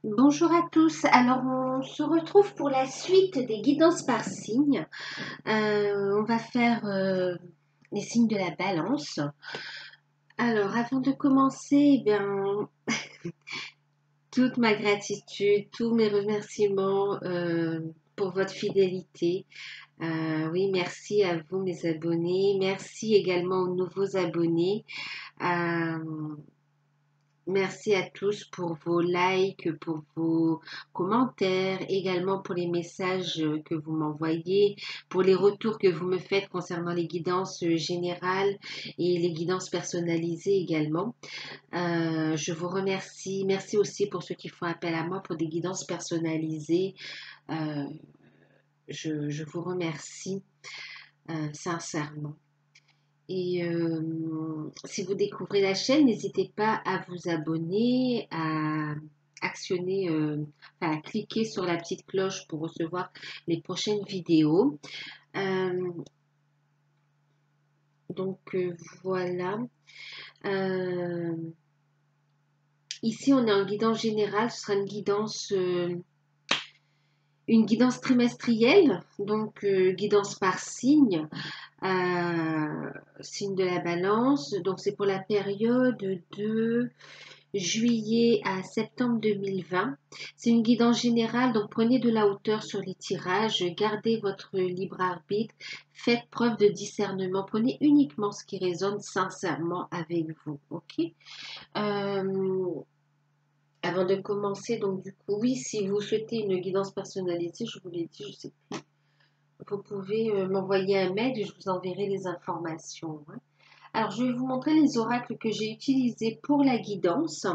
Bonjour à tous. Alors, on se retrouve pour la suite des guidances par signe. On va faire les signes de la balance. Alors, avant de commencer, eh bien, toute ma gratitude, tous mes remerciements pour votre fidélité. Oui, merci à vous, mes abonnés. Merci également aux nouveaux abonnés. Euh, Merci à tous pour vos likes, pour vos commentaires, également pour les messages que vous m'envoyez, pour les retours que vous me faites concernant les guidances générales et les guidances personnalisées également. Je vous remercie. Merci aussi pour ceux qui font appel à moi pour des guidances personnalisées. Euh, je vous remercie sincèrement. Et si vous découvrez la chaîne, n'hésitez pas à vous abonner, à actionner, à cliquer sur la petite cloche pour recevoir les prochaines vidéos. Euh, donc voilà. Euh, Ici, on est en guidance générale. Ce sera une guidance trimestrielle, donc guidance par signe. Signe de la balance. Donc, c'est pour la période de juillet à septembre 2020. C'est une guidance générale, donc prenez de la hauteur sur les tirages, gardez votre libre arbitre, faites preuve de discernement, prenez uniquement ce qui résonne sincèrement avec vous. Ok. Euh, Avant de commencer, donc du coup, oui, si vous souhaitez une guidance personnalisée, je vous l'ai dit, je sais plus, vous pouvez m'envoyer un mail et je vous enverrai les informations. Hein. Alors, je vais vous montrer les oracles que j'ai utilisés pour la guidance.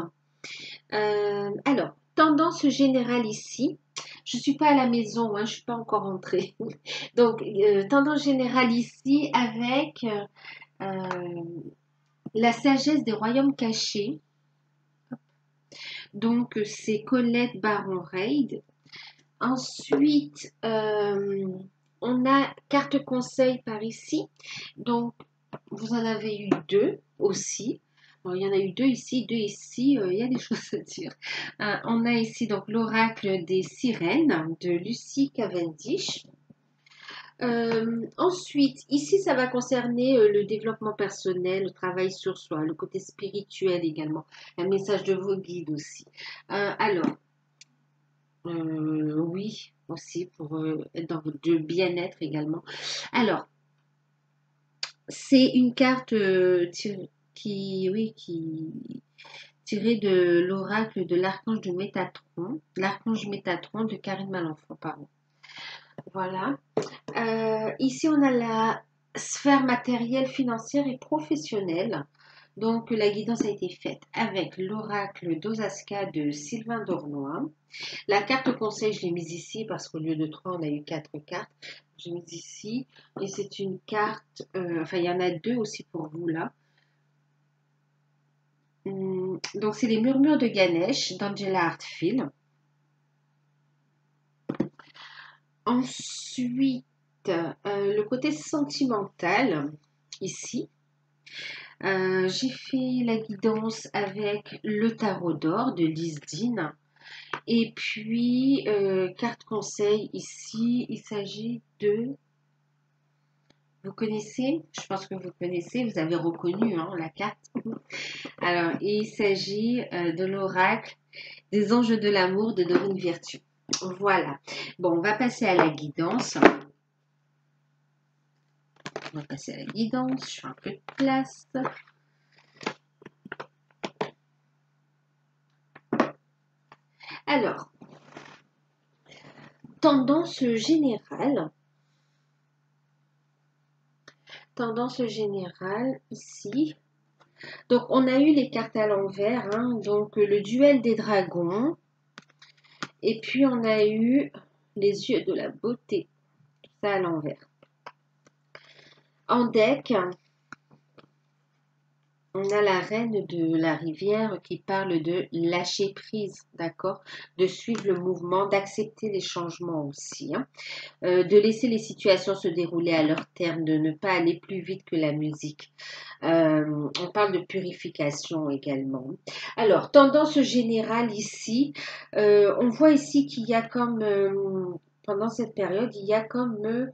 Alors, tendance générale ici. Je ne suis pas à la maison, hein, je ne suis pas encore rentrée. Donc, tendance générale ici avec la sagesse des royaumes cachés. Donc, c'est Colette Baron-Reid. Ensuite, on a carte conseil par ici. Donc, vous en avez eu deux aussi. Bon, il y en a eu deux ici, il y a des choses à dire. On a ici donc l'oracle des sirènes de Lucie Cavendish. Ensuite, ici, ça va concerner le développement personnel, le travail sur soi, le côté spirituel également, un message de vos guides aussi. Oui, aussi pour être dans votre bien-être également. Alors, c'est une carte qui tirée de l'oracle de l'archange Métatron de Karine Malenfant, pardon. Voilà. Ici, on a la sphère matérielle, financière et professionnelle. Donc, la guidance a été faite avec l'oracle d'Osaska de Sylvain Dornois. La carte conseil, je l'ai mise ici parce qu'au lieu de 3, on a eu 4 cartes. J'ai mis ici. Et c'est une carte, enfin, il y en a deux aussi pour vous là. Donc, c'est les murmures de Ganesh d'Angela Hartfield. Ensuite, le côté sentimental, ici. J'ai fait la guidance avec le tarot d'or de Lise Dean. Et puis, carte conseil ici, il s'agit de... Vous connaissez, je pense que vous connaissez, vous avez reconnu hein, la carte. Alors, il s'agit de l'oracle des anges de l'amour de Dorine Virtue. Voilà. Bon, on va passer à la guidance. On va passer à la guidance. Je fais un peu de place. Alors, tendance générale. Tendance générale ici. Donc, on a eu les cartes à l'envers. Hein, donc, le duel des dragons. Et puis, on a eu les yeux de la beauté. Tout ça à l'envers. En deck, On a la reine de la rivière qui parle de lâcher prise, d'accord? De suivre le mouvement, d'accepter les changements aussi, hein. De laisser les situations se dérouler à leur terme, de ne pas aller plus vite que la musique. On parle de purification également. Alors, tendance générale ici, on voit ici qu'il y a comme, pendant cette période, il y a comme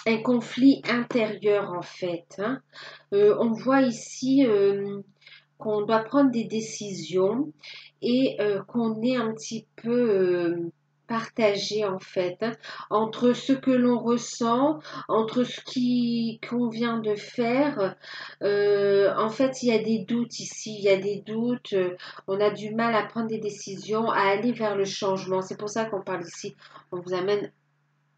un conflit intérieur en fait, hein. On voit ici qu'on doit prendre des décisions et qu'on est un petit peu partagé en fait, hein, entre ce que l'on ressent, entre ce qui qu'on vient de faire. En fait, il y a des doutes ici, il y a des doutes. On a du mal à prendre des décisions, à aller vers le changement. C'est pour ça qu'on parle ici. On vous amène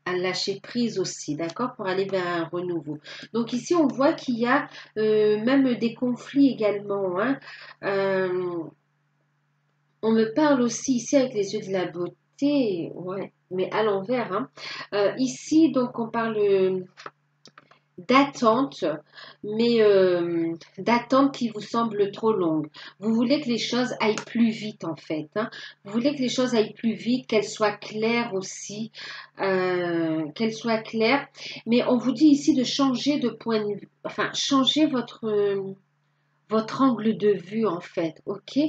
à lâcher prise aussi, d'accord, pour aller vers un renouveau. Donc ici, on voit qu'il y a même des conflits également, hein. Euh, on me parle aussi ici avec les yeux de la beauté, ouais, mais à l'envers, hein. Ici, donc, on parle d'attente, mais d'attente qui vous semble trop longue. Vous voulez que les choses aillent plus vite en fait, hein. Vous voulez que les choses aillent plus vite, qu'elles soient claires aussi, qu'elles soient claires. Mais on vous dit ici de changer de point de vue, enfin changer votre angle de vue en fait, ok?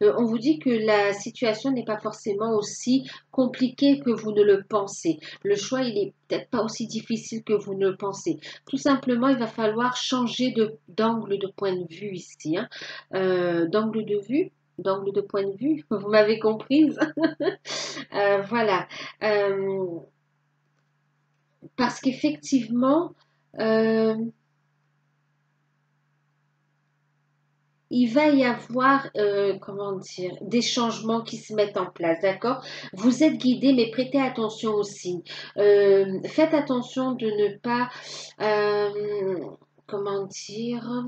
On vous dit que la situation n'est pas forcément aussi compliquée que vous ne le pensez. Le choix, il est peut-être pas aussi difficile que vous ne le pensez. Tout simplement, il va falloir changer d'angle de point de vue ici, hein. D'angle de vue, d'angle de point de vue, vous m'avez comprise. Voilà. Euh, parce qu'effectivement, euh, il va y avoir, comment dire, des changements qui se mettent en place, d'accord? Vous êtes guidé, mais prêtez attention aux signes. Faites attention de ne pas, comment dire,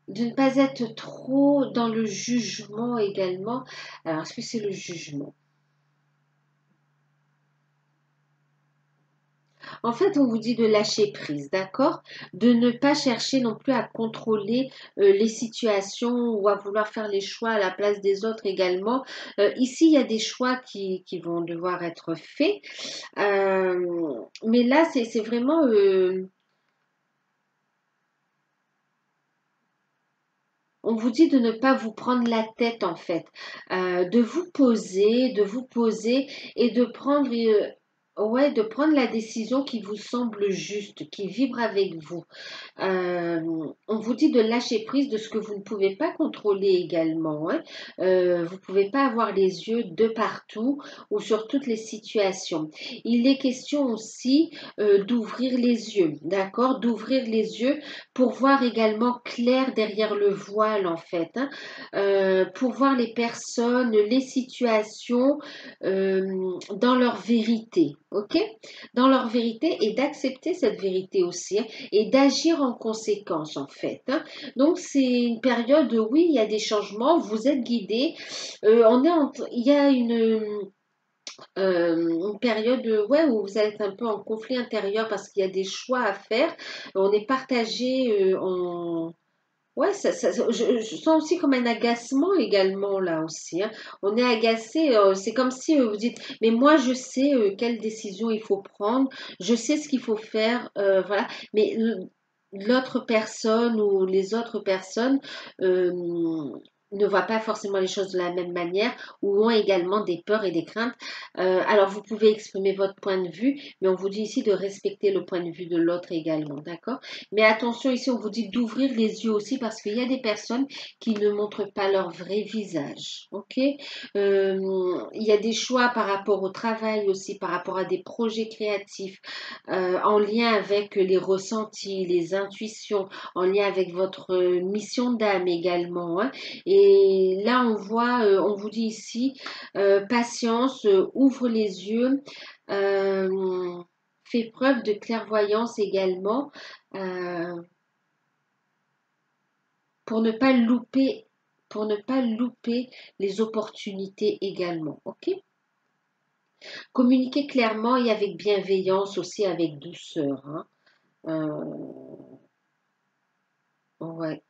de ne pas être trop dans le jugement également. Alors, est-ce que c'est le jugement? En fait, on vous dit de lâcher prise, d'accord? De ne pas chercher non plus à contrôler les situations ou à vouloir faire les choix à la place des autres également. Ici, il y a des choix qui vont devoir être faits. Mais là, c'est vraiment... on vous dit de ne pas vous prendre la tête en fait, de vous poser et de prendre, ouais, de prendre la décision qui vous semble juste, qui vibre avec vous. Euh, on vous dit de lâcher prise de ce que vous ne pouvez pas contrôler également, hein. Vous ne pouvez pas avoir les yeux de partout ou sur toutes les situations. Il est question aussi d'ouvrir les yeux, d'accord? D'ouvrir les yeux pour voir également clair derrière le voile en fait, hein. Pour voir les personnes, les situations dans leur vérité, ok? Dans leur vérité et d'accepter cette vérité aussi, hein, et d'agir en conséquence en fait, hein. Donc c'est une période où oui, il y a des changements, vous êtes guidés. Il y a une période ouais, où vous allez être un peu en conflit intérieur parce qu'il y a des choix à faire. On est partagé, ouais, je sens aussi comme un agacement également là aussi, hein. On est agacé, c'est comme si vous dites, mais moi je sais quelle décision il faut prendre, je sais ce qu'il faut faire, voilà. Mais l'autre personne ou les autres personnes euh, ne voient pas forcément les choses de la même manière ou ont également des peurs et des craintes. Alors vous pouvez exprimer votre point de vue, mais on vous dit ici de respecter le point de vue de l'autre également, d'accord? Mais attention, ici, on vous dit d'ouvrir les yeux aussi parce qu'il y a des personnes qui ne montrent pas leur vrai visage. Ok? Il y a des choix par rapport au travail aussi, par rapport à des projets créatifs, en lien avec les ressentis, les intuitions, en lien avec votre mission d'âme également, hein. Et là, on voit, on vous dit ici, patience, ouvre les yeux. Fait preuve de clairvoyance également, euh, pour ne pas louper, pour ne pas louper les opportunités également. Ok? Communiquer clairement et avec bienveillance aussi, avec douceur, hein. ouais.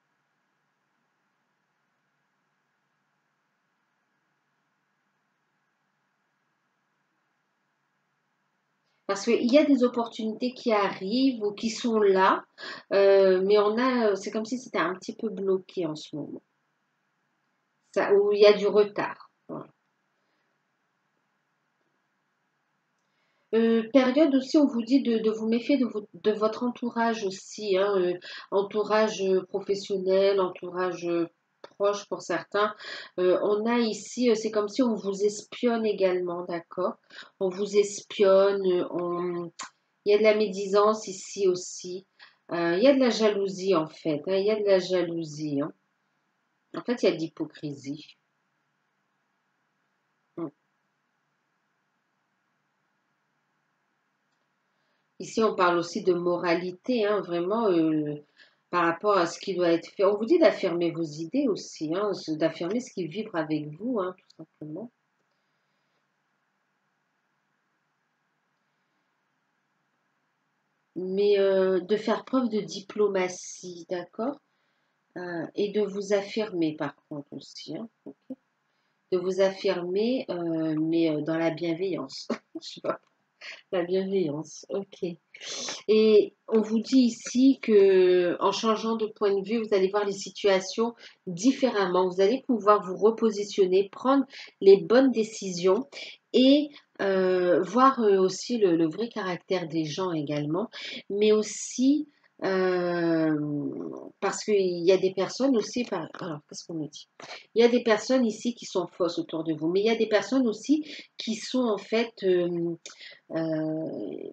Parce qu'il y a des opportunités qui arrivent ou qui sont là, mais c'est comme si c'était un petit peu bloqué en ce moment. Ça, où il y a du retard. Voilà. Période aussi, on vous dit de vous méfier de votre entourage aussi, hein, entourage professionnel, entourage proche pour certains. On a ici, c'est comme si on vous espionne également, d'accord? On vous espionne, il y a de la médisance ici aussi. Il y a de la jalousie en fait, hein, il y a de la jalousie, hein. En fait, il y a de l'hypocrisie. Mm. Ici, on parle aussi de moralité, hein, vraiment par rapport à ce qui doit être fait. On vous dit d'affirmer vos idées aussi, hein, d'affirmer ce qui vibre avec vous, hein, tout simplement. Mais de faire preuve de diplomatie, d'accord? Et de vous affirmer par contre aussi, hein, ok. De vous affirmer, mais dans la bienveillance. Je sais pas, la bienveillance, ok. Et on vous dit ici que en changeant de point de vue, vous allez voir les situations différemment. Vous allez pouvoir vous repositionner, prendre les bonnes décisions et voir aussi le vrai caractère des gens également, mais aussi parce qu'il y a des personnes aussi, alors qu'est-ce qu'on me dit? Il y a des personnes ici qui sont fausses autour de vous, mais il y a des personnes aussi qui sont en fait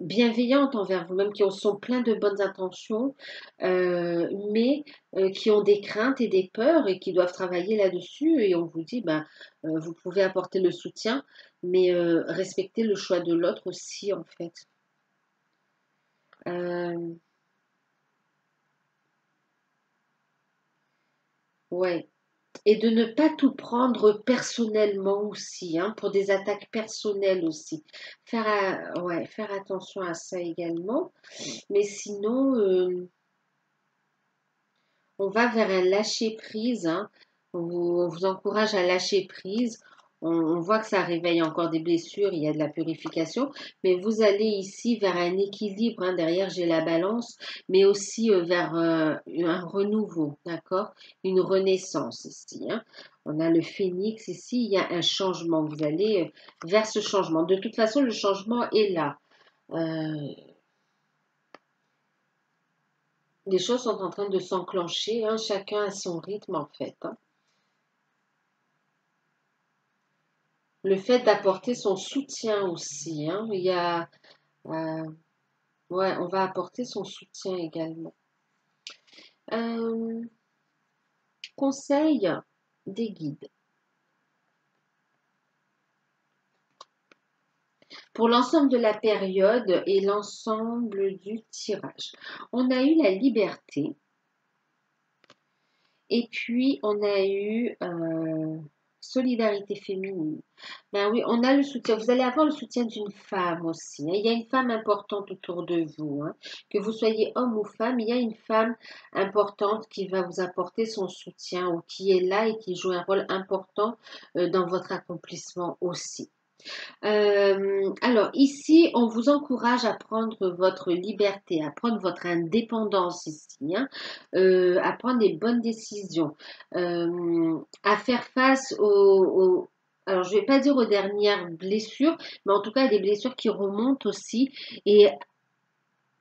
bienveillantes envers vous-même, qui sont pleins de bonnes intentions, mais qui ont des craintes et des peurs et qui doivent travailler là-dessus. Et on vous dit, ben, vous pouvez apporter le soutien, mais respecter le choix de l'autre aussi, en fait. Euh, ouais. Et de ne pas tout prendre personnellement aussi, hein, pour des attaques personnelles aussi. Ouais, faire attention à ça également. Mais sinon, on va vers un lâcher-prise, hein. On vous encourage à lâcher prise. On voit que ça réveille encore des blessures, il y a de la purification, mais vous allez ici vers un équilibre, hein. Derrière, j'ai la balance, mais aussi vers un renouveau, d'accord? Une renaissance ici, hein. On a le phénix ici, il y a un changement. Vous allez vers ce changement. De toute façon, le changement est là. Euh, les choses sont en train de s'enclencher, hein. Chacun à son rythme en fait, hein. Le fait d'apporter son soutien aussi, hein. Il y a, euh, ouais, on va apporter son soutien également. Euh, conseil des guides. Pour l'ensemble de la période et l'ensemble du tirage. On a eu la liberté et puis on a eu solidarité féminine. Ben oui, on a le soutien. Vous allez avoir le soutien d'une femme aussi, hein. Il y a une femme importante autour de vous, hein. Que vous soyez homme ou femme, il y a une femme importante qui va vous apporter son soutien ou qui est là et qui joue un rôle important dans votre accomplissement aussi. Alors ici, on vous encourage à prendre votre liberté, à prendre votre indépendance ici, hein, à prendre des bonnes décisions, à faire face alors je vais pas dire aux dernières blessures, mais en tout cas à des blessures qui remontent aussi et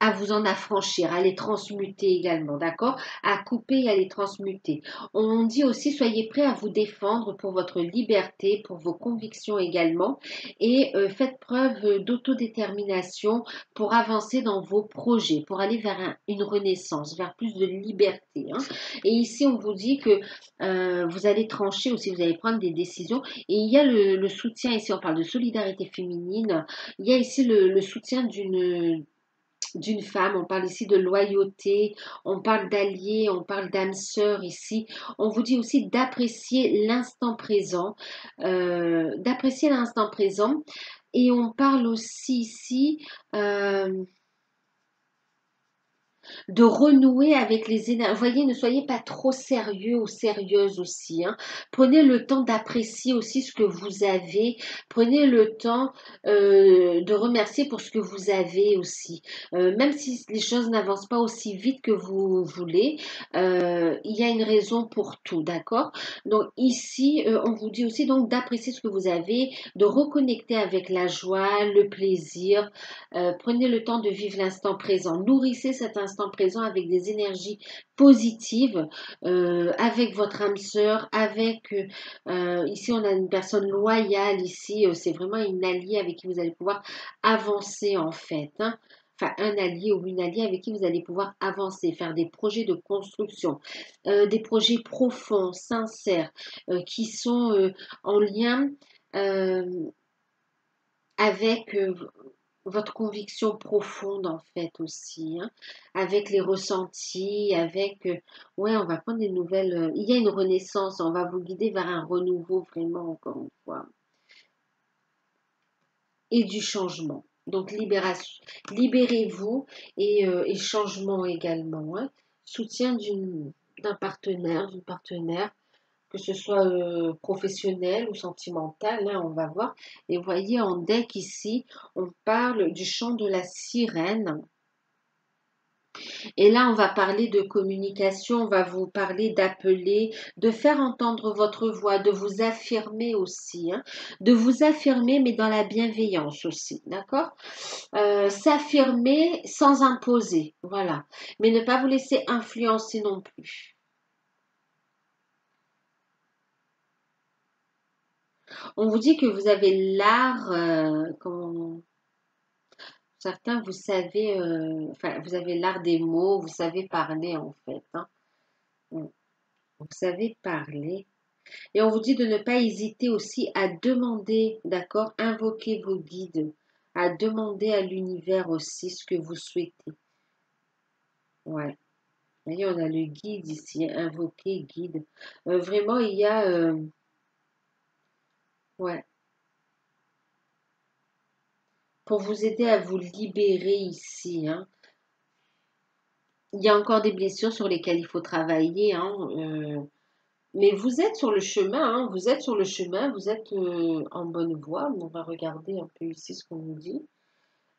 à vous en affranchir, à les transmuter également, d'accord? À couper et à les transmuter. On dit aussi, soyez prêts à vous défendre pour votre liberté, pour vos convictions également, et faites preuve d'autodétermination pour avancer dans vos projets, pour aller vers une renaissance, vers plus de liberté, hein. Et ici, on vous dit que vous allez trancher aussi, vous allez prendre des décisions, et il y a le soutien, ici on parle de solidarité féminine, il y a ici le soutien d'une femme, on parle ici de loyauté, on parle d'alliés, on parle d'âme sœur ici. On vous dit aussi d'apprécier l'instant présent. Et on parle aussi ici de renouer avec les énergies. Vous voyez, ne soyez pas trop sérieux ou sérieuse aussi, hein. Prenez le temps d'apprécier aussi ce que vous avez. Prenez le temps de remercier pour ce que vous avez aussi. Même si les choses n'avancent pas aussi vite que vous voulez, il y a une raison pour tout, d'accord? Donc ici, on vous dit aussi donc d'apprécier ce que vous avez, de reconnecter avec la joie, le plaisir. Prenez le temps de vivre l'instant présent. Nourrissez cet instant présent avec des énergies positives, avec votre âme sœur, avec ici on a une personne loyale ici, c'est vraiment une alliée avec qui vous allez pouvoir avancer en fait, hein. Enfin, un allié ou une alliée avec qui vous allez pouvoir avancer, faire des projets de construction, des projets profonds, sincères, qui sont en lien euh, avec votre conviction profonde en fait aussi, hein, avec les ressentis, avec, ouais, on va prendre des nouvelles, il y a une renaissance, on va vous guider vers un renouveau vraiment encore une fois, et du changement. Donc libération, libérez-vous et changement également, hein. Soutien d'un partenaire, d'une partenaire, que ce soit professionnel ou sentimental, hein, on va voir. Et vous voyez en deck ici, on parle du chant de la sirène. Et là, on va parler de communication, on va vous parler d'appeler, de faire entendre votre voix, de vous affirmer aussi, hein, de vous affirmer, mais dans la bienveillance aussi, d'accord? S'affirmer sans imposer, voilà. Mais ne pas vous laisser influencer non plus. On vous dit que vous avez l'art, comment certains, vous savez, enfin, vous avez l'art des mots, vous savez parler en fait, hein. Vous savez parler. Et on vous dit de ne pas hésiter aussi à demander, d'accord, invoquer vos guides, à demander à l'univers aussi ce que vous souhaitez. Ouais. Vous voyez, on a le guide ici, invoquer, guide. Vraiment, il y a, ouais, pour vous aider à vous libérer ici, hein. Il y a encore des blessures sur lesquelles il faut travailler, hein. Mais vous êtes sur le chemin, hein, vous êtes sur le chemin, vous êtes en bonne voie. On va regarder un peu ici ce qu'on nous dit.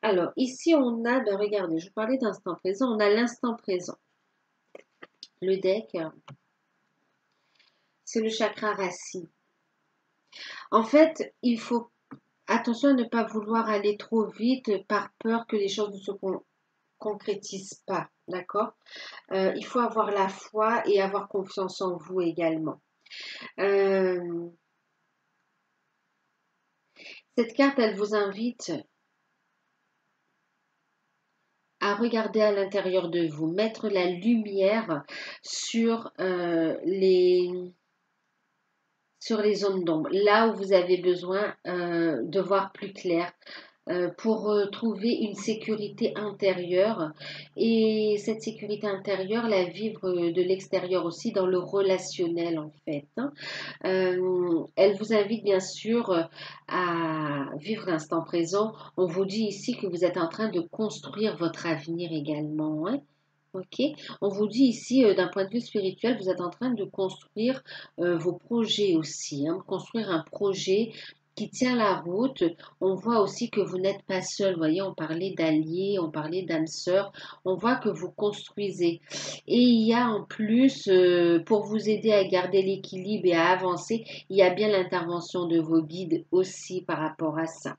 Alors, ici, on a, ben, regardez, je vous parlais d'instant présent, on a l'instant présent. Le deck, c'est le chakra racine. En fait, il faut attention à ne pas vouloir aller trop vite par peur que les choses ne se concrétisent pas, d'accord? Il faut avoir la foi et avoir confiance en vous également. Euh, cette carte, elle vous invite à regarder à l'intérieur de vous, mettre la lumière sur, sur les zones d'ombre, là où vous avez besoin de voir plus clair, pour trouver une sécurité intérieure. Et cette sécurité intérieure, la vivre de l'extérieur aussi, dans le relationnel en fait, hein. Elle vous invite bien sûr à vivre l'instant présent. On vous dit ici que vous êtes en train de construire votre avenir également, hein. Ok, on vous dit ici, d'un point de vue spirituel, vous êtes en train de construire vos projets aussi, hein, construire un projet qui tient la route. On voit aussi que vous n'êtes pas seul. Vous voyez, on parlait d'alliés, on parlait d'âmes sœurs. On voit que vous construisez. Et il y a en plus, pour vous aider à garder l'équilibre et à avancer, il y a bien l'intervention de vos guides aussi par rapport à ça.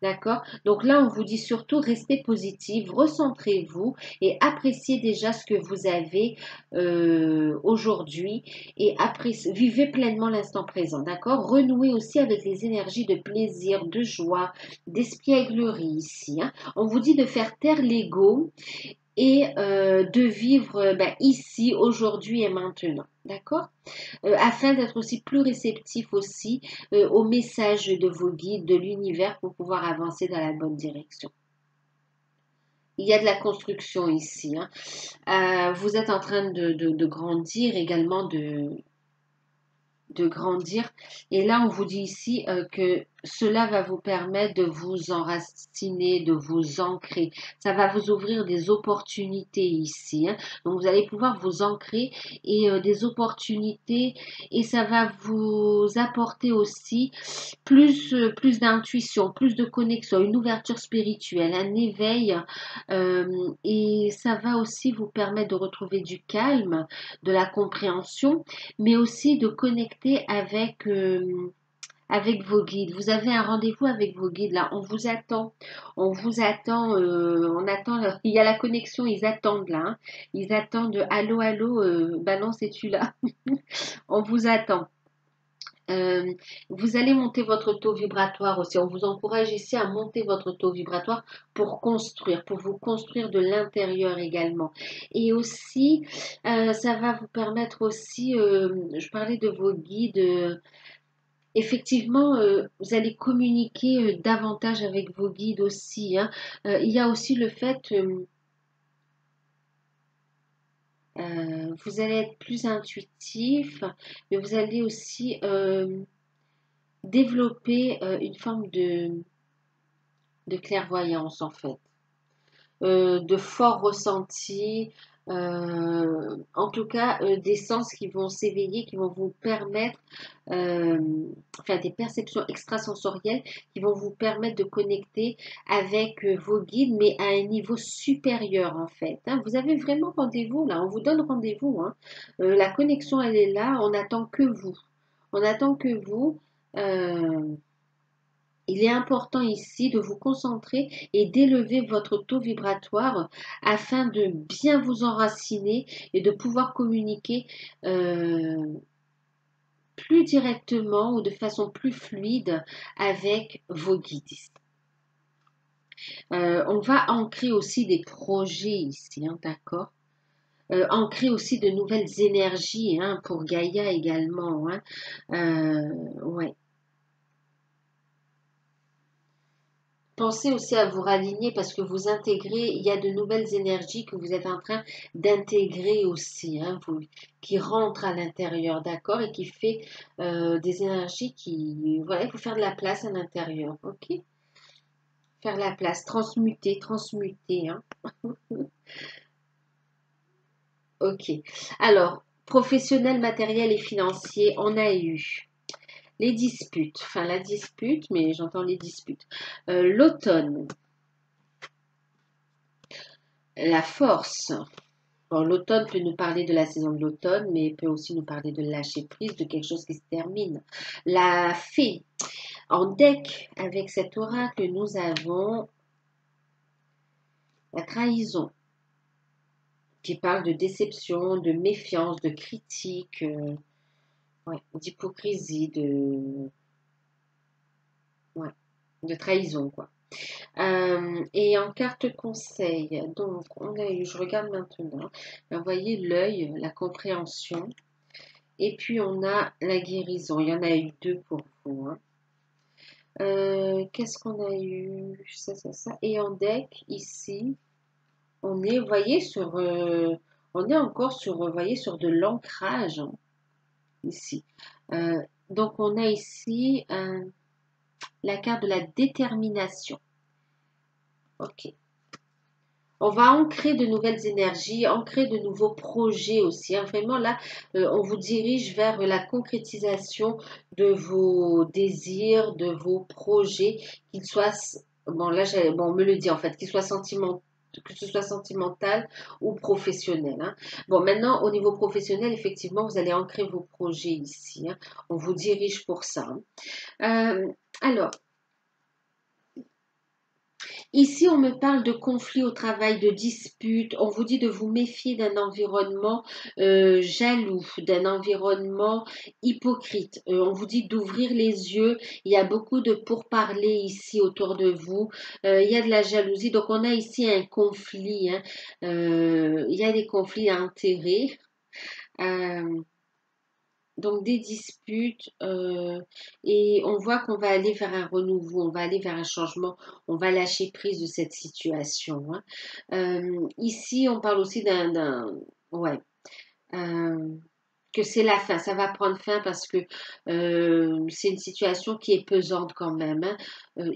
D'accord? Donc là, on vous dit surtout restez positif, recentrez-vous et appréciez déjà ce que vous avez aujourd'hui et vivez pleinement l'instant présent. D'accord? Renouez aussi avec les énergies de plaisir, de joie, d'espièglerie ici, hein. On vous dit de faire taire l'ego et de vivre ben, ici, aujourd'hui et maintenant. D'accord? Afin d'être aussi plus réceptif aussi aux messages de vos guides, de l'univers pour pouvoir avancer dans la bonne direction. Il y a de la construction ici, hein. Vous êtes en train de grandir également, de grandir. Et là, on vous dit ici que cela va vous permettre de vous enraciner, de vous ancrer. Ça va vous ouvrir des opportunités ici, hein. Donc vous allez pouvoir vous ancrer et des opportunités et ça va vous apporter aussi plus d'intuition, plus de connexion, une ouverture spirituelle, un éveil et ça va aussi vous permettre de retrouver du calme, de la compréhension, mais aussi de connecter avec vos guides. Vous avez un rendez-vous avec vos guides là. On vous attend. On vous attend. On attend. Il y a la connexion. Ils attendent là, hein. Ils attendent. Allô, allô. Balance, es-tu là? On vous attend. Euh, vous allez monter votre taux vibratoire aussi. On vous encourage ici à monter votre taux vibratoire pour construire, pour vous construire de l'intérieur également. Et aussi, ça va vous permettre aussi, je parlais de vos guides. Effectivement, vous allez communiquer davantage avec vos guides aussi, hein. Il y a aussi le fait, vous allez être plus intuitif, mais vous allez aussi développer une forme de clairvoyance en fait. De forts ressentis, en tout cas des sens qui vont s'éveiller, qui vont vous permettre, euh, enfin des perceptions extrasensorielles qui vont vous permettre de connecter avec vos guides, mais à un niveau supérieur en fait, hein. Vous avez vraiment rendez-vous là, on vous donne rendez-vous, hein. La connexion elle est là, on attend que vous. On attend que vous. euh, il est important ici de vous concentrer et d'élever votre taux vibratoire afin de bien vous enraciner et de pouvoir communiquer euh, plus directement ou de façon plus fluide avec vos guides. On va ancrer aussi des projets ici, hein, d'accord? Ancrer aussi de nouvelles énergies, hein, pour Gaïa également, hein. Ouais. Pensez aussi à vous raligner parce que vous intégrez, il y a de nouvelles énergies que vous êtes en train d'intégrer aussi, hein, qui rentrent à l'intérieur, d'accord, et qui fait des énergies qui, voilà, il faut faire de la place à l'intérieur, ok? Faire la place, transmuter, transmuter, hein, ok. Alors, professionnel, matériel et financier, on a eu les disputes, enfin la dispute, mais j'entends les disputes. L'automne, la force. Bon, l'automne peut nous parler de la saison de l'automne, mais peut aussi nous parler de lâcher prise, de quelque chose qui se termine. La fée, en deck, avec cet oracle, nous avons la trahison, qui parle de déception, de méfiance, de critique, ouais, d'hypocrisie, ouais, de trahison, quoi. Et en carte conseil, donc on a eu, je regarde maintenant, vous voyez l'œil, la compréhension. Et puis on a la guérison. Il y en a eu deux pour vous, hein. Qu'est-ce qu'on a eu? Ça. Et en deck, ici, on est, vous voyez, on est encore sur, vous voyez, sur de l'ancrage, hein, ici. Donc on a ici la carte de la détermination. Ok. On va ancrer de nouvelles énergies, ancrer de nouveaux projets aussi, hein. Vraiment là, on vous dirige vers la concrétisation de vos désirs, de vos projets, qu'ils soient, bon là, bon, on me le dit en fait, qu'ils soient sentimentaux, que ce soit sentimental ou professionnel, hein. Bon, maintenant, au niveau professionnel, effectivement, vous allez ancrer vos projets ici, hein. On vous dirige pour ça, hein. Alors, ici, on me parle de conflits au travail, de disputes. On vous dit de vous méfier d'un environnement jaloux, d'un environnement hypocrite. On vous dit d'ouvrir les yeux. Il y a beaucoup de pourparlers ici autour de vous. Il y a de la jalousie. Donc, on a ici un conflit, hein. Il y a des conflits d'intérêts. Euh, donc des disputes et on voit qu'on va aller vers un renouveau, on va aller vers un changement, on va lâcher prise de cette situation, hein. Ici, on parle aussi ouais, euh, que c'est la fin, ça va prendre fin parce que c'est une situation qui est pesante quand même, hein.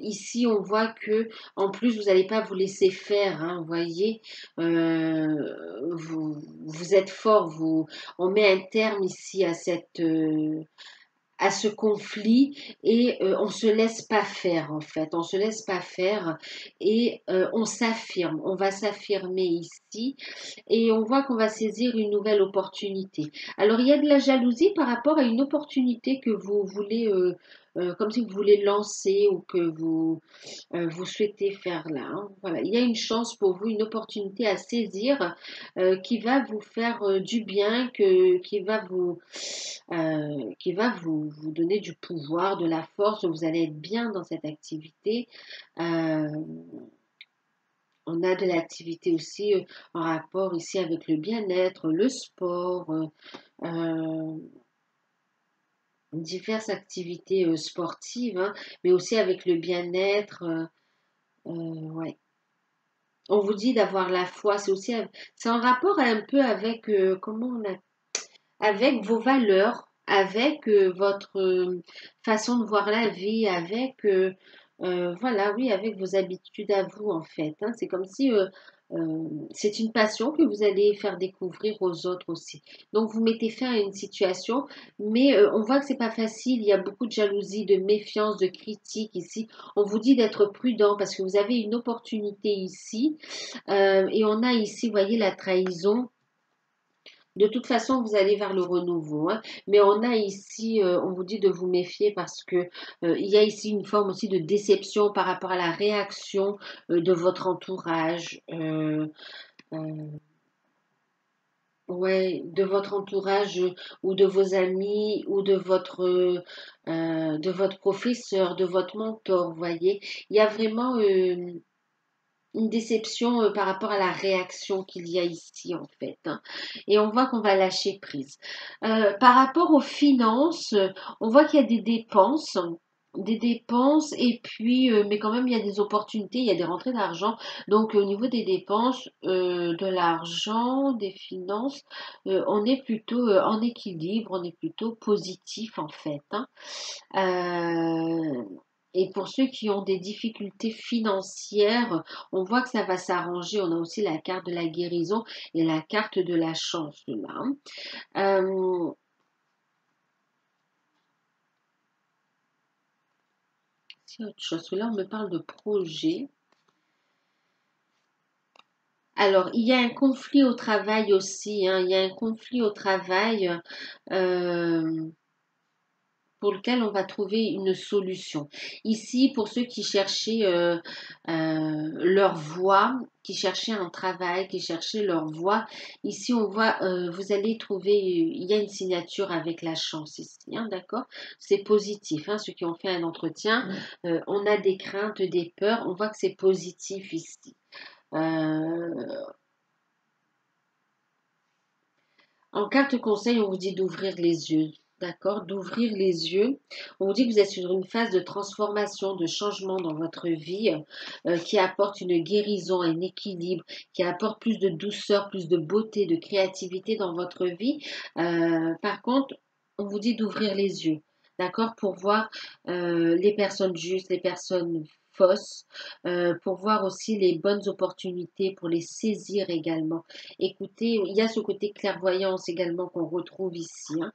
Ici, on voit que en plus, vous n'allez pas vous laisser faire, hein, vous voyez. Vous êtes fort, on met un terme ici à ce conflit et on se laisse pas faire en fait, on se laisse pas faire et on s'affirme, on va s'affirmer ici et on voit qu'on va saisir une nouvelle opportunité. Alors il y a de la jalousie par rapport à une opportunité que vous voulez, comme si vous voulez lancer ou que vous souhaitez faire là, hein. Voilà, il y a une chance pour vous, une opportunité à saisir qui va vous faire du bien, qui va vous donner du pouvoir, de la force. Vous allez être bien dans cette activité. Euh, on a de l'activité aussi en rapport ici avec le bien-être, le sport, euh, diverses activités sportives, hein, mais aussi avec le bien-être. Ouais. On vous dit d'avoir la foi, c'est en rapport un peu avec comment on a, avec vos valeurs, avec votre façon de voir la vie, avec voilà, oui, avec vos habitudes à vous en fait, hein. C'est comme si c'est une passion que vous allez faire découvrir aux autres aussi. Donc vous mettez fin à une situation, mais on voit que c'est pas facile. Il y a beaucoup de jalousie, de méfiance, de critique ici. On vous dit d'être prudent parce que vous avez une opportunité ici. Et on a ici, vous voyez, la trahison. De toute façon, vous allez vers le renouveau, hein. Mais on a ici, on vous dit de vous méfier parce que il y a ici une forme aussi de déception par rapport à la réaction de votre entourage. Euh, ouais, de votre entourage ou de vos amis ou de votre professeur, de votre mentor, vous voyez. Il y a vraiment une déception par rapport à la réaction qu'il y a ici en fait, hein. Et on voit qu'on va lâcher prise. Par rapport aux finances, on voit qu'il y a des dépenses et puis, mais quand même il y a des opportunités, il y a des rentrées d'argent. Donc au niveau des dépenses, de l'argent, des finances, on est plutôt en équilibre, on est plutôt positif en fait, hein. Euh, et pour ceux qui ont des difficultés financières, on voit que ça va s'arranger. On a aussi la carte de la guérison et la carte de la chance là, hein. Euh, c'est autre chose. Parce que là, on me parle de projet. Alors, il y a un conflit au travail aussi, hein. Il y a un conflit au travail. euh, pour lequel on va trouver une solution. Ici, pour ceux qui cherchaient leur voie, qui cherchaient un travail, qui cherchaient leur voie, ici on voit, vous allez trouver, il y a une signature avec la chance ici, hein, d'accord? C'est positif, hein, ceux qui ont fait un entretien, on a des craintes, des peurs, on voit que c'est positif ici. Euh, En carte conseil, on vous dit d'ouvrir les yeux, d'accord? D'ouvrir les yeux. On vous dit que vous êtes sur une phase de transformation, de changement dans votre vie qui apporte une guérison, un équilibre, qui apporte plus de douceur, plus de beauté, de créativité dans votre vie. Par contre, on vous dit d'ouvrir les yeux, d'accord? Pour voir les personnes justes, les personnes fausses, pour voir aussi les bonnes opportunités, pour les saisir également. Écoutez, il y a ce côté clairvoyance également qu'on retrouve ici, hein.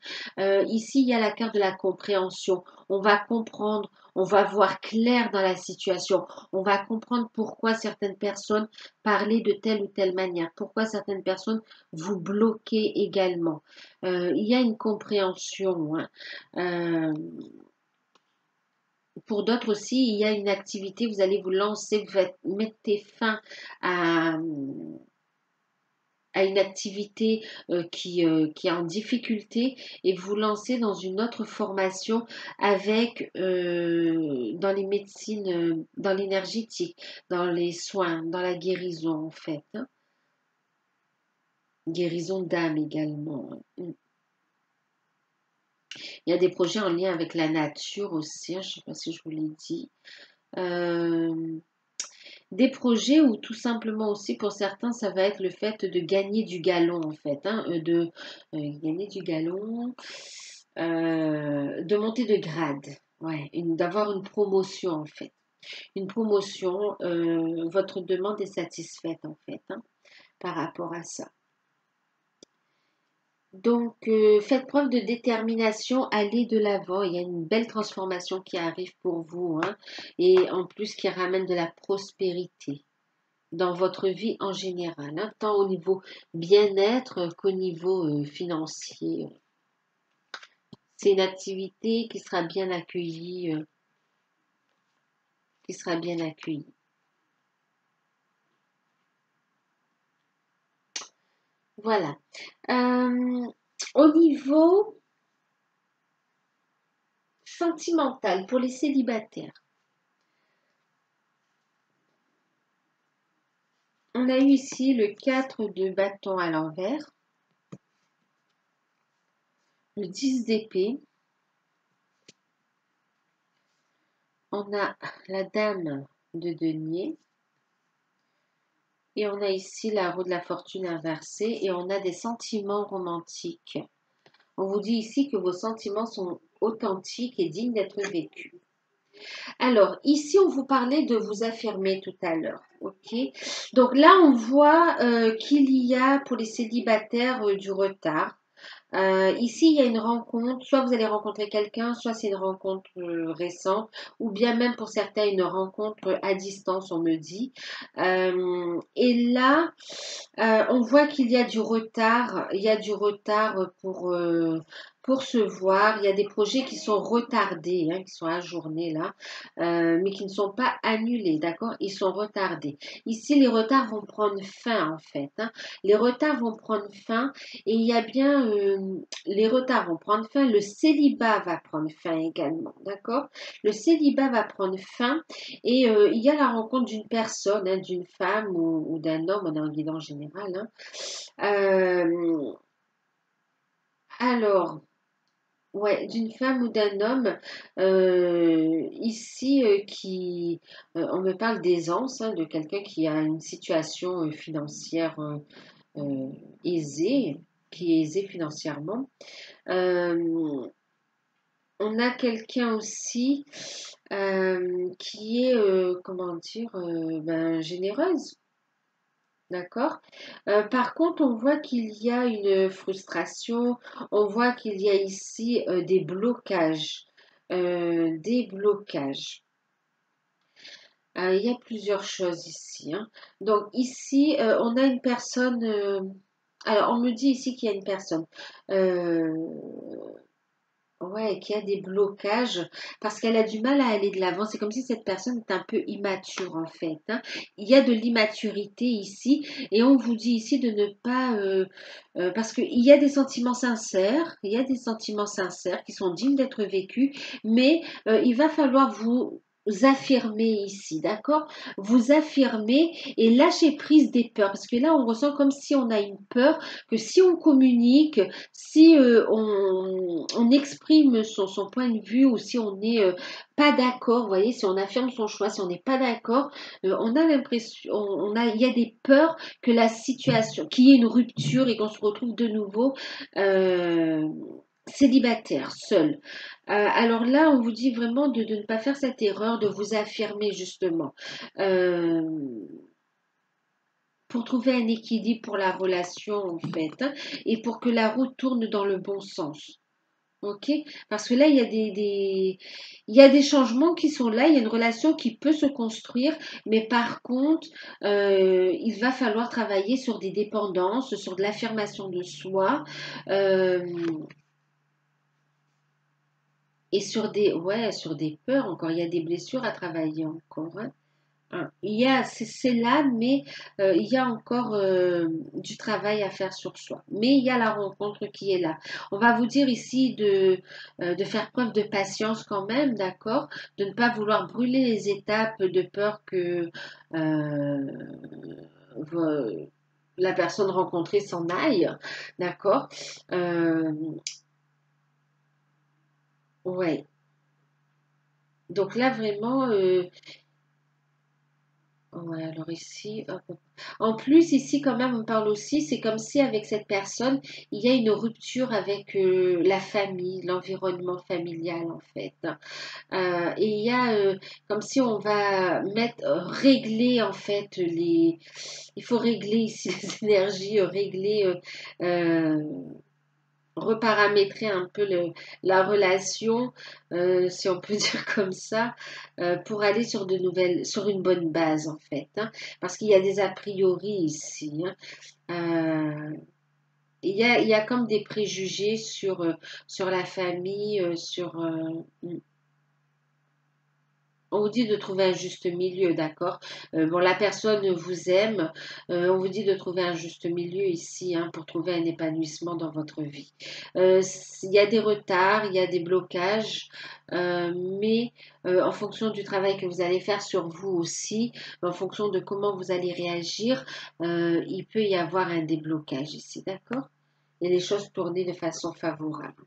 Ici, il y a la carte de la compréhension. On va comprendre, on va voir clair dans la situation. On va comprendre pourquoi certaines personnes parlaient de telle ou telle manière, pourquoi certaines personnes vous bloquaient également. Il y a une compréhension, hein. Euh, pour d'autres aussi, il y a une activité, vous allez vous lancer, mettez fin à, une activité qui est en difficulté et vous lancez dans une autre formation avec dans les médecines, dans l'énergétique, dans les soins, dans la guérison en fait, hein. Guérison d'âme également, hein. Il y a des projets en lien avec la nature aussi, hein, je ne sais pas si je vous l'ai dit. Euh, des projets ou tout simplement aussi pour certains, ça va être le fait de gagner du galon en fait, hein, gagner du galon, de monter de grade, ouais, d'avoir une promotion en fait. Une promotion, votre demande est satisfaite en fait, hein, par rapport à ça. Donc, faites preuve de détermination, allez de l'avant. Il y a une belle transformation qui arrive pour vous, hein, et en plus qui ramène de la prospérité dans votre vie en général, hein, tant au niveau bien-être qu'au niveau financier. C'est une activité qui sera bien accueillie, qui sera bien accueillie. Voilà. Au niveau sentimental, pour les célibataires, on a eu ici le 4 de bâton à l'envers, le 10 d'épée, on a la dame de denier, et on a ici la roue de la fortune inversée, et on a des sentiments romantiques. On vous dit ici que vos sentiments sont authentiques et dignes d'être vécus. Alors, ici, on vous parlait de vous affirmer tout à l'heure. Ok. Donc là, on voit qu'il y a pour les célibataires du retard. Ici, il y a une rencontre, soit vous allez rencontrer quelqu'un, soit c'est une rencontre récente, ou bien même pour certains une rencontre à distance, on me dit. Et là, on voit qu'il y a du retard, il y a du retard pour se voir. Il y a des projets qui sont retardés, hein, qui sont ajournés là, mais qui ne sont pas annulés, d'accord? Ils sont retardés. Ici, les retards vont prendre fin en fait, hein. Les retards vont prendre fin et il y a bien, les retards vont prendre fin, le célibat va prendre fin également, d'accord? Le célibat va prendre fin et il y a la rencontre d'une personne, hein, d'une femme ou d'un homme, on est en guidance générale, hein. Alors, ouais, d'une femme ou d'un homme, ici, on me parle d'aisance, hein, de quelqu'un qui a une situation financière aisée, qui est aisé financièrement. Euh, on a quelqu'un aussi qui est, comment dire, généreuse. D'accord. Par contre, on voit qu'il y a une frustration, on voit qu'il y a ici des blocages. Des blocages. Il y a plusieurs choses ici, hein. Donc ici, on a une personne. Alors, on me dit ici qu'il y a une personne. euh, Ouais, qui a des blocages parce qu'elle a du mal à aller de l'avant. C'est comme si cette personne est un peu immature en fait, hein. Il y a de l'immaturité ici et on vous dit ici de ne pas parce qu'il y a des sentiments sincères, il y a des sentiments sincères qui sont dignes d'être vécus, mais il va falloir vous affirmer ici, d'accord? Vous affirmer et lâcher prise des peurs parce que là on ressent comme si on a une peur que si on communique si on exprime son point de vue ou si on n'est pas d'accord, vous voyez, si on affirme son choix, si on n'est pas d'accord, on a l'impression, il y a des peurs que la situation, qu'il y ait une rupture et qu'on se retrouve de nouveau euh, célibataire, seul. Alors là, on vous dit vraiment de ne pas faire cette erreur, de vous affirmer justement. Euh, pour trouver un équilibre pour la relation en fait, hein, et pour que la roue tourne dans le bon sens. Ok? Parce que là, il y a des changements qui sont là, il y a une relation qui peut se construire, mais par contre, il va falloir travailler sur des dépendances, sur de l'affirmation de soi, euh, et ouais, sur des peurs encore. Il y a des blessures à travailler encore, hein. C'est là, mais il y a encore du travail à faire sur soi. Mais il y a la rencontre qui est là. On va vous dire ici de faire preuve de patience quand même, d'accord? De ne pas vouloir brûler les étapes de peur que la personne rencontrée s'en aille, d'accord? Euh, ouais. Donc là, vraiment, Ouais, alors ici, hop, hop. En plus, ici, quand même, on parle aussi, c'est comme si avec cette personne, il y a une rupture avec la famille, l'environnement familial, en fait. Et il y a comme si on va mettre, régler, en fait, il faut régler ici les énergies, régler, reparamétrer un peu la relation, si on peut dire comme ça, pour aller sur une bonne base en fait, hein, parce qu'il y a des a priori ici, hein. Il y a comme des préjugés sur la famille, on vous dit de trouver un juste milieu, d'accord? Bon, la personne vous aime, on vous dit de trouver un juste milieu ici, hein, pour trouver un épanouissement dans votre vie. Il y a des retards, il y a des blocages, mais en fonction du travail que vous allez faire sur vous aussi, en fonction de comment vous allez réagir, il peut y avoir un déblocage ici, d'accord? Et les choses tourner de façon favorable.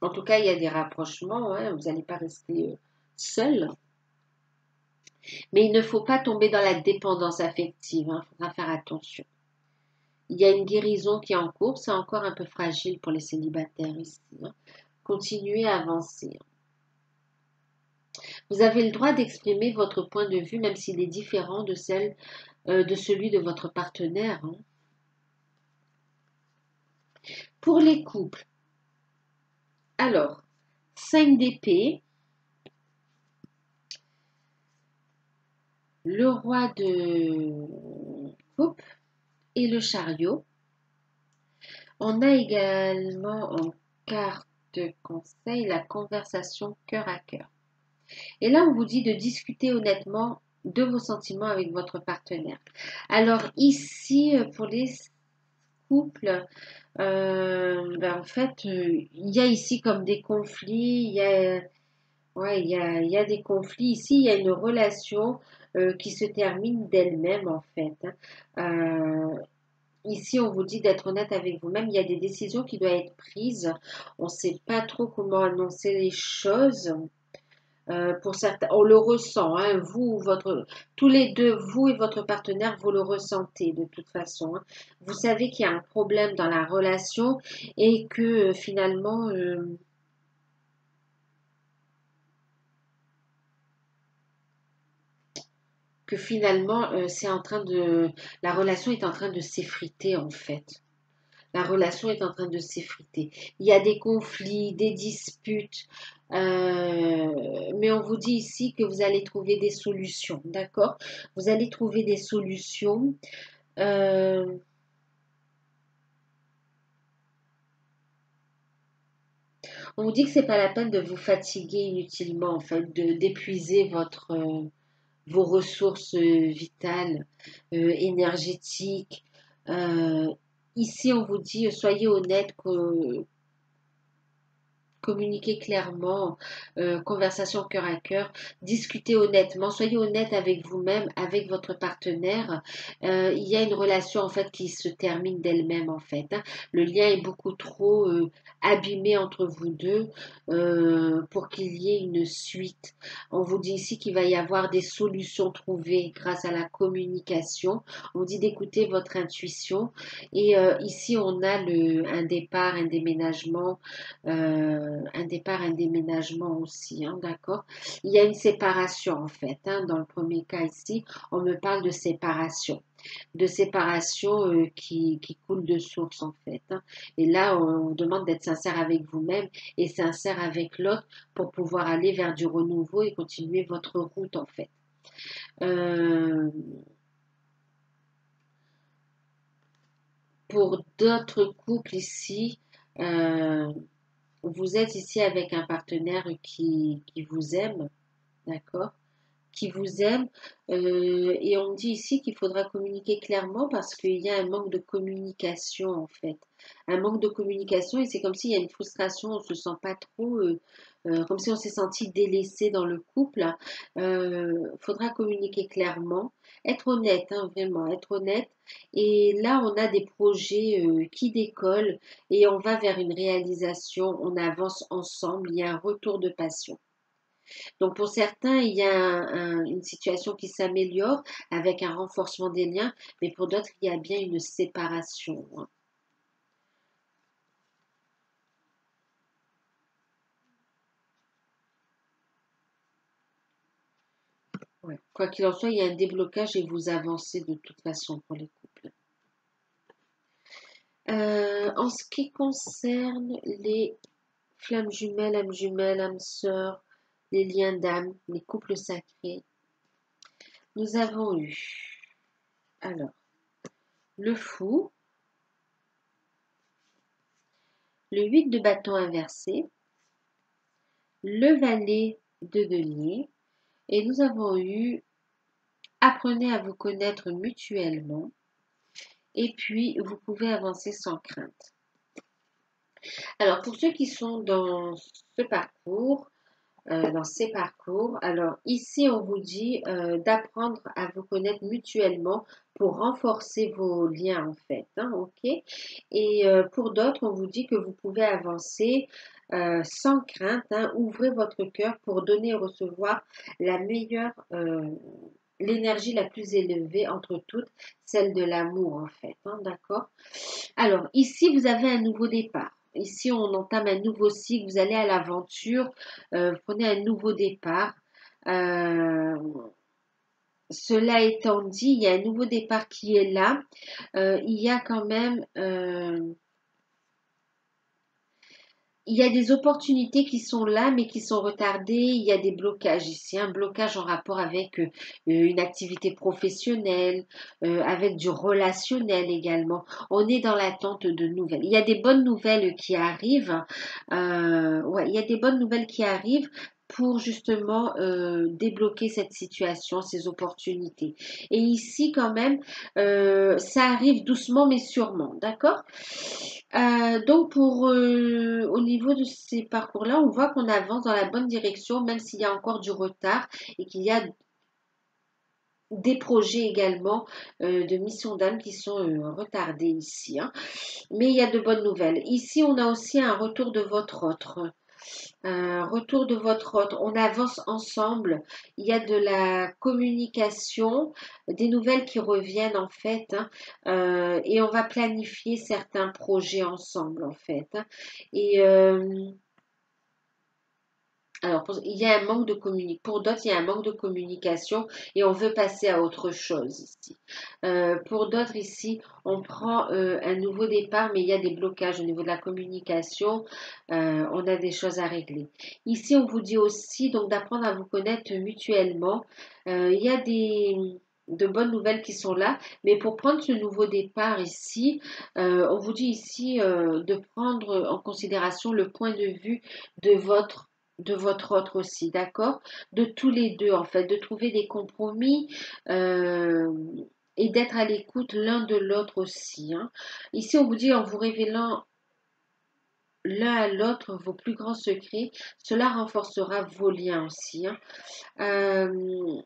En tout cas, il y a des rapprochements, hein, vous n'allez pas rester seul. Mais il ne faut pas tomber dans la dépendance affective, il faudra faire attention. Il y a une guérison qui est en cours, c'est encore un peu fragile pour les célibataires ici, hein. Continuez à avancer. Vous avez le droit d'exprimer votre point de vue, même s'il est différent de celui de votre partenaire, hein. Pour les couples, alors, 5 d'épée, le roi de coupe et le chariot. On a également en carte conseil la conversation cœur à cœur. Et là, on vous dit de discuter honnêtement de vos sentiments avec votre partenaire. Alors ici, pour les couples, en fait, il y a ici comme des conflits, ouais, il y a des conflits. Ici, il y a une relation qui se termine d'elle-même, en fait, hein. Ici, on vous dit d'être honnête avec vous-même. Il y a des décisions qui doivent être prises. On ne sait pas trop comment annoncer les choses. Pour certains, on le ressent, hein, tous les deux, vous et votre partenaire, vous le ressentez de toute façon, hein. Vous savez qu'il y a un problème dans la relation et que finalement, la relation est en train de s'effriter en fait. La relation est en train de s'effriter. Il y a des conflits, des disputes, mais on vous dit ici que vous allez trouver des solutions, d'accord? Vous allez trouver des solutions. Euh, on vous dit que c'est pas la peine de vous fatiguer inutilement, en fait, d'épuiser vos ressources vitales, énergétiques. Euh, Ici, on vous dit, soyez honnête, communiquer clairement, conversation cœur à cœur, discuter honnêtement, soyez honnête avec vous-même, avec votre partenaire. Il y a une relation en fait qui se termine d'elle-même en fait, hein. Le lien est beaucoup trop abîmé entre vous deux pour qu'il y ait une suite. On vous dit ici qu'il va y avoir des solutions trouvées grâce à la communication. On vous dit d'écouter votre intuition. Et ici, on a un départ, un déménagement, un départ, un déménagement aussi, hein, d'accord? Il y a une séparation en fait, hein, dans le premier cas ici, on me parle de séparation qui coule de source en fait, hein. Et là, on vous demande d'être sincère avec vous-même et sincère avec l'autre pour pouvoir aller vers du renouveau et continuer votre route en fait. Euh, pour d'autres couples ici, euh, vous êtes ici avec un partenaire qui vous aime, d'accord? Qui vous aime. Et on dit ici qu'il faudra communiquer clairement parce qu'il y a un manque de communication en fait. Un manque de communication et c'est comme s'il y a une frustration, on se sent pas trop, comme si on s'est senti délaissé dans le couple. Faudra communiquer clairement, être honnête, hein, vraiment, être honnête. Et là, on a des projets qui décollent et on va vers une réalisation, on avance ensemble, il y a un retour de passion. Donc pour certains, il y a une situation qui s'améliore avec un renforcement des liens, mais pour d'autres, il y a bien une séparation, hein. Ouais. Quoi qu'il en soit, il y a un déblocage et vous avancez de toute façon pour les couples. En ce qui concerne les flammes jumelles, âmes sœurs, les liens d'âme, les couples sacrés, nous avons eu alors le fou, le 8 de bâton inversé, le valet de denier, et nous avons eu apprenez à vous connaître mutuellement, et puis vous pouvez avancer sans crainte. Alors pour ceux qui sont dans ce parcours, dans ces parcours. Alors ici, on vous dit d'apprendre à vous connaître mutuellement pour renforcer vos liens en fait, hein, ok? Et pour d'autres, on vous dit que vous pouvez avancer sans crainte, hein, ouvrez votre cœur pour donner et recevoir la meilleure, l'énergie la plus élevée entre toutes, celle de l'amour en fait, hein, d'accord? Alors, ici, vous avez un nouveau départ. Ici, on entame un nouveau cycle. Vous allez à l'aventure. Vous prenez un nouveau départ. Euh, Cela étant dit, il y a un nouveau départ qui est là. Il y a quand même il y a des opportunités qui sont là, mais qui sont retardées. Il y a des blocages ici, un blocage en rapport avec une activité professionnelle, avec du relationnel également. On est dans l'attente de nouvelles. Il y a des bonnes nouvelles qui arrivent. Ouais, il y a des bonnes nouvelles qui arrivent pour justement débloquer cette situation, ces opportunités. Et ici, quand même, ça arrive doucement mais sûrement, d'accord? Donc au niveau de ces parcours-là, on voit qu'on avance dans la bonne direction, même s'il y a encore du retard et qu'il y a des projets également de mission d'âme qui sont retardés ici, hein. Mais il y a de bonnes nouvelles. Ici, on a aussi un retour de votre autre. Retour de votre hôte, on avance ensemble, il y a de la communication, des nouvelles qui reviennent en fait, hein, et on va planifier certains projets ensemble en fait, hein. Et alors, il y a un manque de communication. Pour d'autres, il y a un manque de communication et on veut passer à autre chose ici. Pour d'autres, ici, on prend un nouveau départ, mais il y a des blocages au niveau de la communication. On a des choses à régler. Ici, on vous dit aussi donc d'apprendre à vous connaître mutuellement. Il y a de bonnes nouvelles qui sont là, mais pour prendre ce nouveau départ ici, on vous dit ici de prendre en considération le point de vue de votre autre aussi, d'accord? De tous les deux, en fait, de trouver des compromis euh, et d'être à l'écoute l'un de l'autre aussi, hein. Ici, on vous dit en vous révélant l'un à l'autre vos plus grands secrets, cela renforcera vos liens aussi, hein. Euh,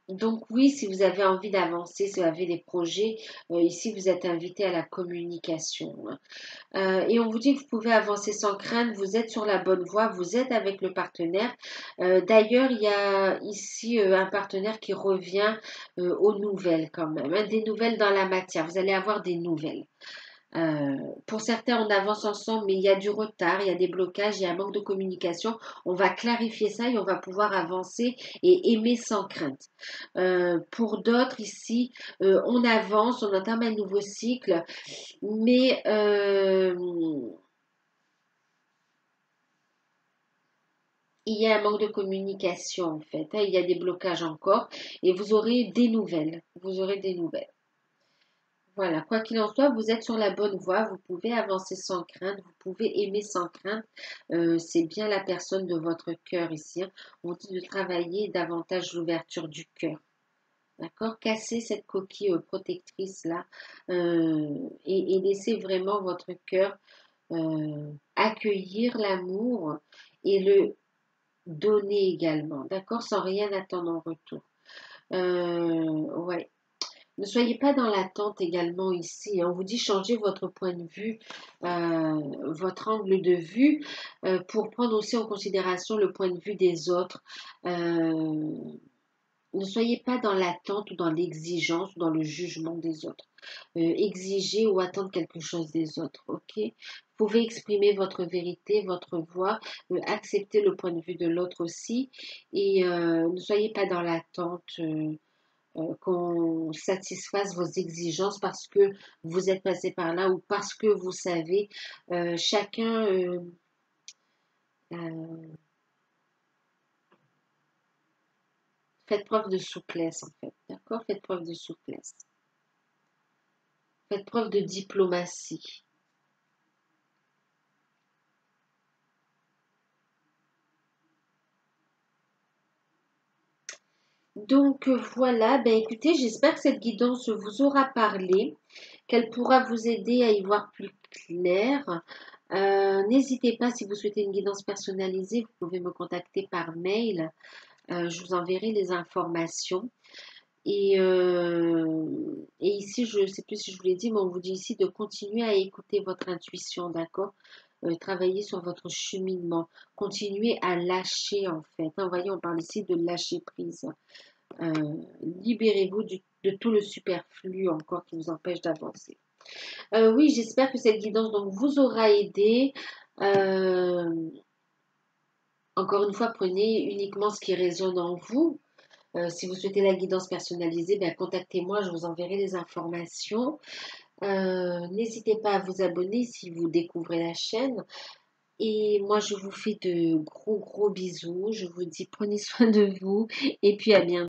Donc oui, si vous avez envie d'avancer, si vous avez des projets, ici vous êtes invité à la communication, hein. Et on vous dit que vous pouvez avancer sans crainte, vous êtes sur la bonne voie, vous êtes avec le partenaire. D'ailleurs, il y a ici un partenaire qui revient aux nouvelles quand même, hein, des nouvelles dans la matière. Vous allez avoir des nouvelles. Pour certains, on avance ensemble, mais il y a du retard, il y a des blocages, il y a un manque de communication. On va clarifier ça et on va pouvoir avancer et aimer sans crainte. Pour d'autres, ici, on avance, on entame un nouveau cycle, mais il y a un manque de communication en fait, hein, il y a des blocages encore et vous aurez des nouvelles. Vous aurez des nouvelles. Voilà, quoi qu'il en soit, vous êtes sur la bonne voie, vous pouvez avancer sans crainte, vous pouvez aimer sans crainte. C'est bien la personne de votre cœur ici, hein. On dit de travailler davantage l'ouverture du cœur. D'accord? Casser cette coquille protectrice là et laisser vraiment votre cœur accueillir l'amour et le donner également. D'accord? Sans rien attendre en retour. Ouais. Ne soyez pas dans l'attente également ici, hein. On vous dit changer votre point de vue, votre angle de vue, pour prendre aussi en considération le point de vue des autres. Euh, Ne soyez pas dans l'attente ou dans l'exigence ou dans le jugement des autres. Exiger ou attendre quelque chose des autres, ok? Vous pouvez exprimer votre vérité, votre voix, accepter le point de vue de l'autre aussi et ne soyez pas dans l'attente qu'on satisfasse vos exigences parce que vous êtes passé par là ou parce que vous savez. Chacun euh, faites preuve de souplesse en fait, d'accord? Faites preuve de souplesse. Faites preuve de diplomatie. Donc voilà, ben écoutez, j'espère que cette guidance vous aura parlé, qu'elle pourra vous aider à y voir plus clair. N'hésitez pas, si vous souhaitez une guidance personnalisée, vous pouvez me contacter par mail. Je vous enverrai les informations. Et ici, je ne sais plus si je vous l'ai dit, mais on vous dit ici de continuer à écouter votre intuition, d'accord? Travailler sur votre cheminement. Continuer à lâcher, en fait, hein. Vous voyez, on parle ici de lâcher prise. Libérez-vous de tout le superflu encore qui vous empêche d'avancer. Oui, j'espère que cette guidance donc, vous aura aidé. Euh, Encore une fois, prenez uniquement ce qui résonne en vous. Si vous souhaitez la guidance personnalisée, ben, contactez-moi, je vous enverrai les informations. N'hésitez pas à vous abonner si vous découvrez la chaîne. Et moi, je vous fais de gros bisous. Je vous dis prenez soin de vous et puis à bientôt.